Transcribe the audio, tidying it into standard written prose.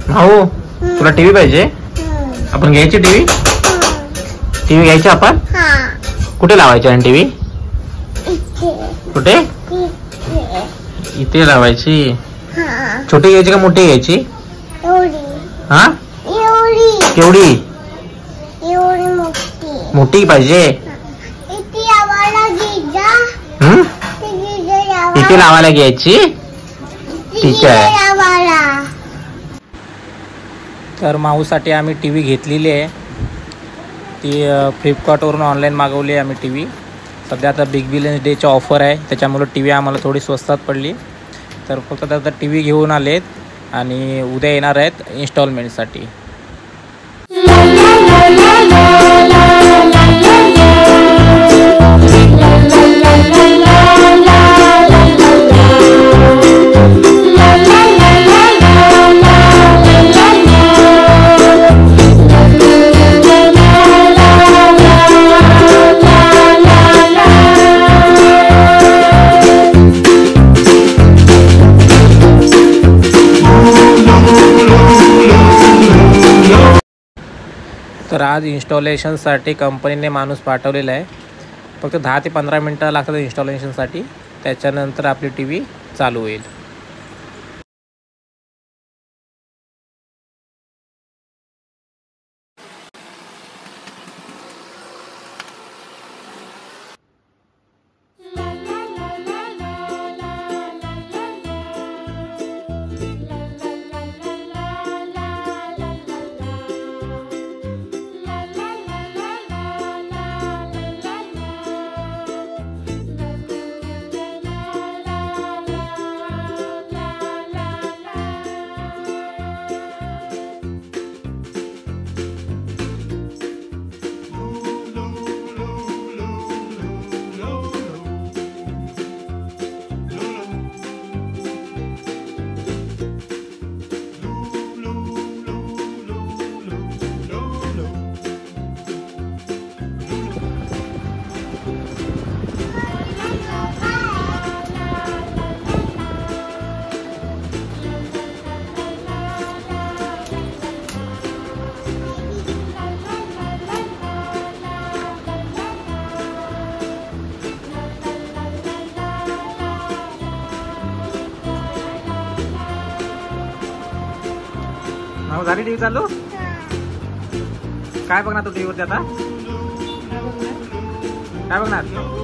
भाऊ तुला टीव्ही पाहिजे? आपण घ्यायची टीव्ही? टीव्ही घ्यायची आपण? कुठे लावायची आणि टीव्ही? कुठे? इथे लावायची. छोटी घ्यायची का मोठी घ्यायची? हा केवढी? मोठी पाहिजे. इथे लावायला घ्यायची. ठीक आहे. तर माऊसाठी आम्ही टीव्ही घेतलेली आहे. ती फ्लिपकार्टवरून ऑनलाईन मागवली आहे आम्ही टीव्ही. सध्या आता बिग बिलियन्स डेची ऑफर आहे, त्याच्यामुळे टीव्ही आम्हाला थोडी स्वस्तात पडली. तर फक्त आता टीव्ही घेऊन आलेत आणि उद्या येणार आहेत इन्स्टॉलमेंटसाठी. तर आज इन्स्टॉलेशनसाठी कंपनीने माणूस पाठवलेला आहे. फक्त 10 ते 15 मिनटं लागतात इन्स्टॉलेशनसाठी. त्याच्यानंतर आपली टीव्ही चालू होईल. झाली टीव्ही चालू? काय बघणार तू टीव्हीवरती आता? काय बघणार?